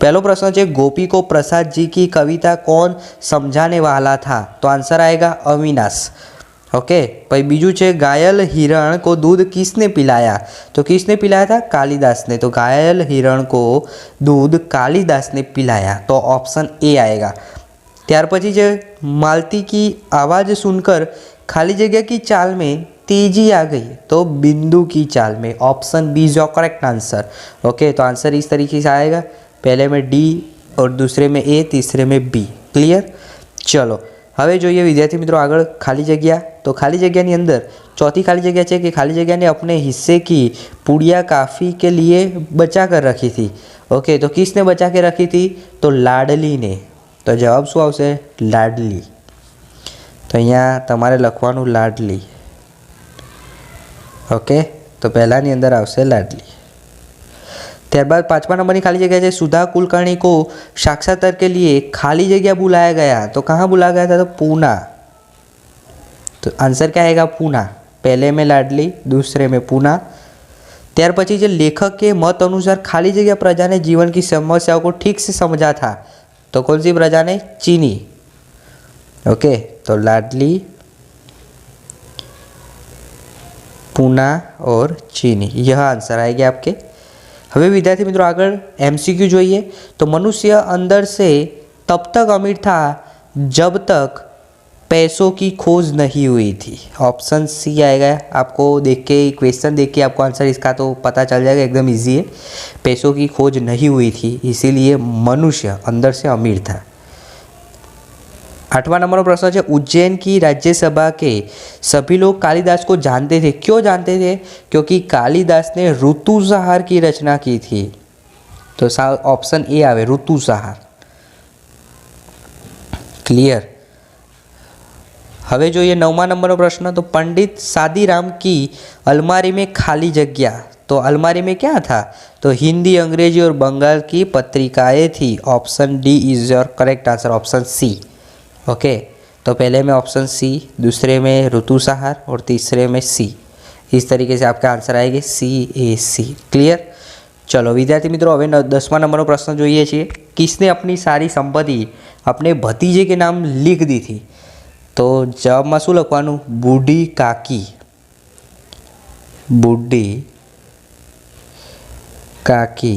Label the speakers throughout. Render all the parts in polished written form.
Speaker 1: पहलो प्रश्न है गोपी को प्रसाद जी की कविता कौन समझाने वाला था? तो आंसर आएगा अविनाश। ओके, भाई बीजू है घायल हिरण को दूध किसने पिलाया? तो किसने पिलाया था? कालिदास ने। तो घायल हिरण को दूध कालिदास ने पिलाया, तो ऑप्शन ए आएगा। त्यार पछी जे मालती की आवाज़ सुनकर खाली जगह की चाल में तेजी आ गई, तो बिंदु की चाल में। Option B is your correct answer. Okay, तो आंसर इस तरीके से आएगा, पहले में डी और दूसरे में ए, तीसरे में बी। क्लियर? चलो હવે જોઈએ વિદ્યાર્થી મિત્રો આગળ ખાલી જગ્યા। તો ખાલી જગ્યાની અંદર ચોથી ખાલી જગ્યા છે કે ખાલી જગ્યાને अपने हिस्से की पुड़िया काफ़ी के लिए बचा कर रखी थी। ओके, तो किसने बचा के रखी थी? तो लाडली ने। तो जवाब શું આવશે? લાડલી। तो અહીંયા તમારે લખવાનું લાડલી। ओके, तो पहलाની અંદર આવશે લાડલી। ત્યારબાદ 5वां नंबर की खाली जगह है सुधा कुलकर्णी को साक्षात्कार के लिए खाली जगह बुलाया गया, तो कहाँ बुलाया गया था? तो पूना। तो आंसर क्या आएगा? पूना। पहले में लाडली, दूसरे में पूना। त्यार पछी जो लेखक के मत अनुसार खाली जगह प्रजा ने जीवन की समस्याओं को ठीक से समझा था, तो कौन सी प्रजा ने? चीनी। ओके, तो लाडली, पूना और चीनी, यह आंसर आएगा आपके। હવે વિદ્યાર્થી મિત્રો આગળ MCQ જોઈએ। તો મનુષ્ય अंदर से तब तक अमीर था जब तक पैसों की खोज नहीं हुई थी। ऑप्शन सी आएगा। आपको देख के क्वेश्चन देख के आपको आंसर इसका तो पता चल जाएगा, एकदम इजी है। पैसों की खोज नहीं हुई थी, इसीलिए मनुष्य अंदर से अमीर था। 8वां नंबर का प्रश्न है उज्जैन की राज्यसभा के सभी लोग कालिदास को जानते थे। क्यों जानते थे? क्योंकि कालिदास ने ऋतुसंहार की रचना की थी। तो ऑप्शन ए आवे, ऋतुसंहार। क्लियर? હવે જોઈએ 9वां नंबर का प्रश्न। तो पंडित सादीराम की अलमारी में खाली जगह, तो अलमारी में क्या था? तो हिंदी, अंग्रेजी और बंगाल की पत्रिकाएं थी। Option D is your correct answer, option C. Okay, तो पहले में ऑप्शन सी, दूसरे में ऋतुसंहार और तीसरे में सी। इस तरीके से आपका आंसर आएगा सी, ए, सी। क्लियर? चलो विद्यार्थी मित्रों હવે 10वां नंबर का प्रश्न જોઈએ છીએ। किसने अपनी सारी संपत्ति अपने भतीजे के नाम लिख दी थी? तो જવાબમાં શું લખવાનું? બુઢી કાકી। બુઢી કાકી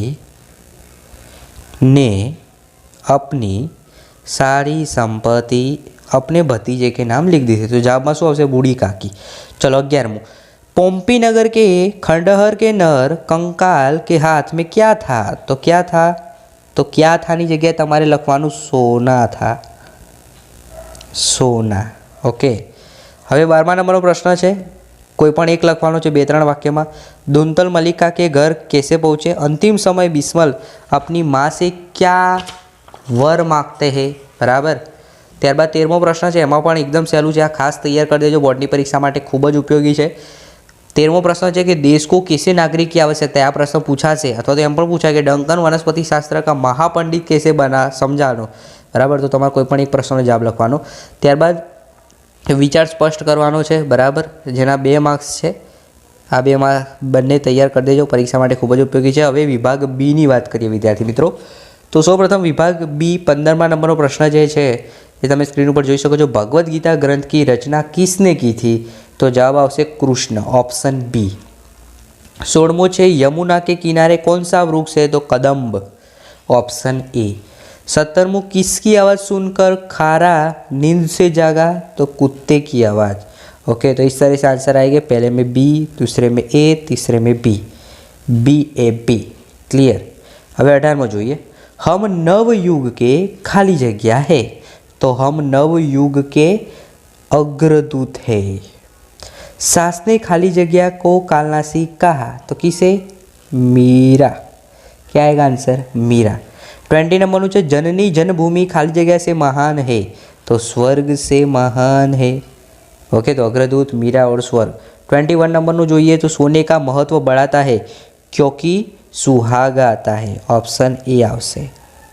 Speaker 1: ने अपनी सारी संपत्ति अपने भतीजे के नाम लिख दी थी। तो जवाब में शू आवशे? बूढ़ी काकी। चलो 11मुं। पोम्पी नगर के खंडहर के नर कंकाल के हाथ में क्या था? तो क्या था? तो क्या था नी जगह तमारे लखवानुं सोना था, सोना। ओके, हवे 12वां नंबर प्रश्न है, कोई पण एक लखवानो है 2-3 वाक्य में। दुंतल मलिका के घर कैसे पहुँचे? अंतिम समय बिस्मल अपनी माँ से क्या वर मांगते हैं? बराबर। त्यारबाद 13मो प्रश्न है, एमां पण एकदम सहेलुं छे, आ खास तैयार कर देजो, बोर्डनी परीक्षा माटे खूब ज उपयोगी है। 13मो प्रश्न है कि देश को कैसे नागरिक की आवश्यकता है? आ प्रश्न पूछाशे, अथवा तो एम पण पूछाय कि डंकन वनस्पति शास्त्र का महापंडित कैसे बना, समझानो। बराबर, तो तमारे कोईपण एक प्रश्ननो जवाब लखवानो। त्यारबाद विचार स्पष्ट करवानो छे, बराबर, जेना 2 मार्क्स है। आ 2 में बंने तैयार कर देजो, परीक्षा माटे खूब ज उपयोगी है। हवे विभाग बी नी वात करीए विद्यार्थी मित्रों। तो सौ प्रथम विभाग बी 15वां नंबर का प्रश्न जो है ये તમે स्क्रीन पर જોઈ શકો છો। भगवद गीता ग्रंथ की रचना किसने की थी? तो जवाब आवशे कृष्ण, ऑप्शन बी। 16मो है यमुना के किनारे कौन सा वृक्ष है? तो कदम्ब, ऑप्शन ए। 17मो किसकी आवाज़ सुनकर खारा नींद से जागा? तो कुत्ते की आवाज़। ओके, तो इस तरह से आंसर आएंगे, पहले में बी, दूसरे में ए, तीसरे में B, B A B. Clear? हवे 18मो જોઈએ, हम नव युग के खाली जगह है, तो हम नव युग के अग्रदूत है। सास ने खाली जगह को कालनासी कहा, तो किसे? मीरा। क्या आएगा आंसर? मीरा। 20 नंबर है, जननी जन्मभूमि खाली जगह से महान है, तो स्वर्ग से महान है। ओके, तो अग्रदूत, मीरा और स्वर्ग। 21 नंबर જોઈએ तो सोने का महत्व बढ़ाता है क्योंकि सुहागा आता है। ऑप्शन ए आवशे,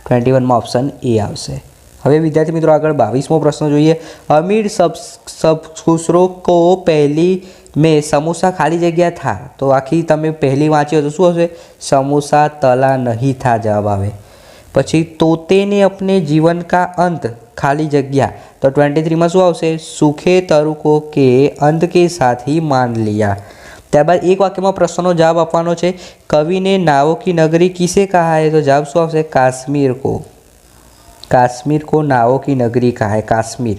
Speaker 1: 21 में ऑप्शन ए आवशे। हवे विद्यार्थी मित्रों आगळ 22मो प्रश्न જોઈએ, अमीर सब खुसरो को पहली में समोसा खाली जगह था, तो आखी तमे पहली वाँची तो शू हशे? समोसा तला नहीं था, जवाब आवे। પછી तोते ने अपने जीवन का अंत खाली जगह तो 23 में શું આવશે सूखे तरुको के अंत के साथ ही मान लिया। ત્યારબાદ એક વાક્યમાં પ્રશ્નનો જવાબ આપવાનો છે। કવિને नावों की नगरी किसे कहा है तो जवाब શું આવશે काश्मीर को। काश्मीर को नावों की नगरी कहा है काश्मीर।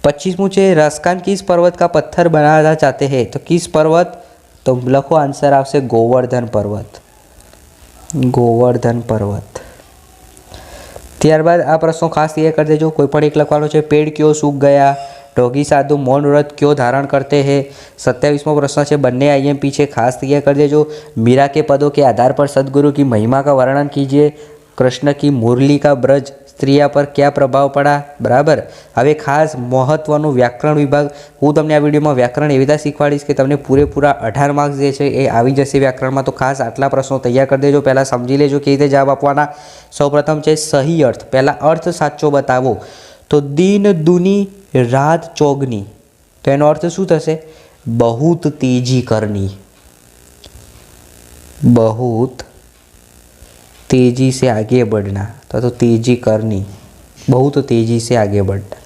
Speaker 1: 25मुं છે रसकान किस पर्वत का पत्थर बनाना चाहते हैं तो किस पर्वत तो लखो आंसर આવશે गोवर्धन पर्वत। गोवर्धन पर्वत। ત્યારબાદ આ પ્રશ્નો ખાસ તૈયાર કરી દેજો। કોઈ પણ એક લખવાનો છે पेड़ क्यों सूख गया, डॉगी साधु मौन व्रत क्यों धारण करते हैं। 27वां प्रश्न है बन्ने IMP છે ખાસ તૈયાર કરી દેજો। मीरा के पदों के आधार पर सदगुरु की महिमा का वर्णन कीजिए। कृष्ण की मुरली का ब्रज स्त्रिया पर क्या प्रभाव पड़ा बराबर। હવે ખાસ મહત્વનું વ્યાકરણ વિભાગ હું તમને આ વિડીયોમાં વ્યાકરણ એવી રીતે શીખવાડીશ કે તમને પૂરેપૂરા 18 માર્ક્સ જે છે એ આવી જશે વ્યાકરણમાં। તો ખાસ આટલા પ્રશ્નો તૈયાર કરી દેજો। પહેલાં સમજી લેજો કેવી રીતે જવાબ આપવાના। સૌપ્રથમ છે સહી અર્થ। પહેલાં અર્થ સાચો બતાવો તો દિન દુની રાત ચોગની તો એનો અર્થ શું થશે बहुत तेजी करनी। बहुत तेजी से आगे बढ़ना तो तेजी करनी बहुत तेजी से आगे बढ़ना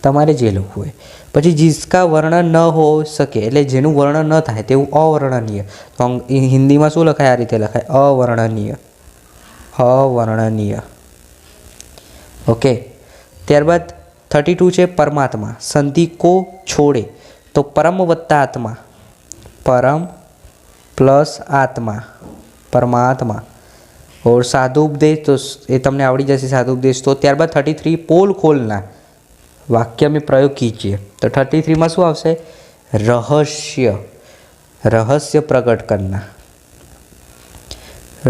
Speaker 1: તમારે જે લખવું હોય। પછી जिसका વર્ણન ન हो શકે એટલે જેનું વર્ણન ન થાય તેવું અવર્ણનીય તો હિન્દીમાં શું લખાય આ રીતે લખાય અવર્ણનીય। અવર્ણનીય ઓકે। ત્યારબાદ 32 છે પરમાત્મા। संधि को छोड़े तो परम वत्ता आत्मा परम प्लस आत्मा परमात्मा। और साधु उपदेश तो ये तमने आवड़ी जैसे साधु उपदेश। तो त्यारबाद 33 पोल खोलना वाक्य में प्रयोग कीजिए तो 33 में शू आवशे रहस्य। रहस्य प्रकट करना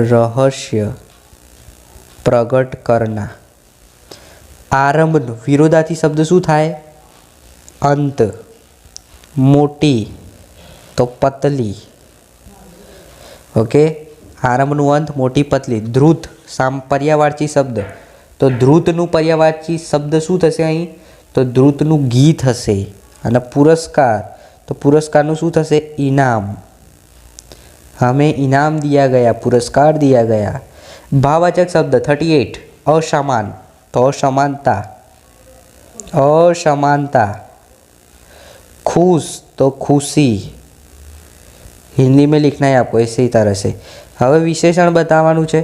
Speaker 1: रहस्य प्रकट करना। आरंभ विरोधार्थी शब्द शू थाय अंत। मोटी तो पतली ओके। आरंभनु अंत मोटी पतली। द्रुत पर्यायवाची शब्द तो द्रुतनु पर्यायवाची शब्द शू थशे अहीं तो द्रुतनु गीत हशे। अने पुरस्कार तो पुरस्कारनु शू थशे इनाम। हमें इनाम दिया गया पुरस्कार दिया गया। भाववाचक शब्द 38 असमान तो असमानता असमानता। खुश तो खुशी हिंदी में लिखना है आपको इसी तरह से। हवे विशेषण बतावानुं छे।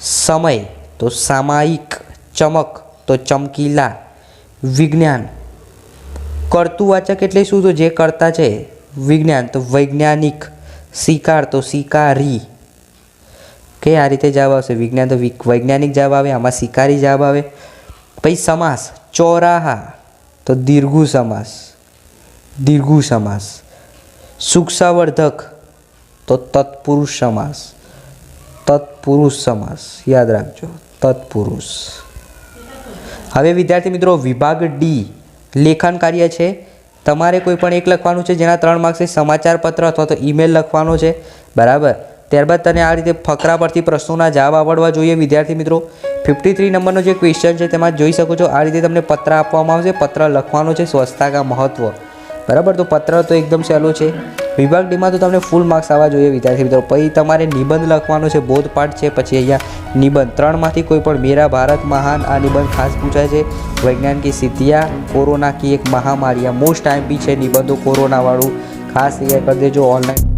Speaker 1: समय तो सामायिक। चमक तो चमकीला। विज्ञान कर्तुवाचक एटले शुं तो जे करता छे। विज्ञान तो वैज्ञानिक। शिकार तो शिकारी के आ रीते जवाब आवशे। विज्ञान तो वैज्ञानिक जवाब आवे आमां शिकारी जवाब आवे। पछी समास चौराहा तो दीर्घु समास दीर्घु समास। सुक्षावर्धक तो तत्पुरुष समास तत्पुरुष समास याद रखो तत्पुरुष। हवे विद्यार्थी मित्रों विभाग डी लेखन कार्य है। तमारे कोईपण एक लखवानुं छे जेना 3 मार्क्स छे। समाचार पत्र अथवा तो ईमेल लखवानो छे बराबर। त्यारबाद तने आ रीते फकरा परथी प्रश्नोना जवाब आवडवा जोईए विद्यार्थी मित्रों। 53 नंबरनो जे क्वेश्चन छे तेमां जोई शको छो आ रीते तमने पत्र आपवामां आवशे। पत्र लखवानो छे स्वच्छता का महत्व बराबर। तो पत्र तो एकदम सहेलो है। विभाग डी में तो तमने फूल मार्क्स आवा जोईए विद्यार्थी मित्रों। पछी तमारे निबंध लखवानो छे बोधपाठ है। पछी अहींया निबंध 3 मांथी कोईपण मेरा भारत महान आ निबंध खास पूछाय छे। वैज्ञान की सिद्धियाँ कोरोना की एक महामारी मोस्ट टाइम भी है निबंधों कोरोना वाळुं खास तैयार कर देजो ऑनलाइन।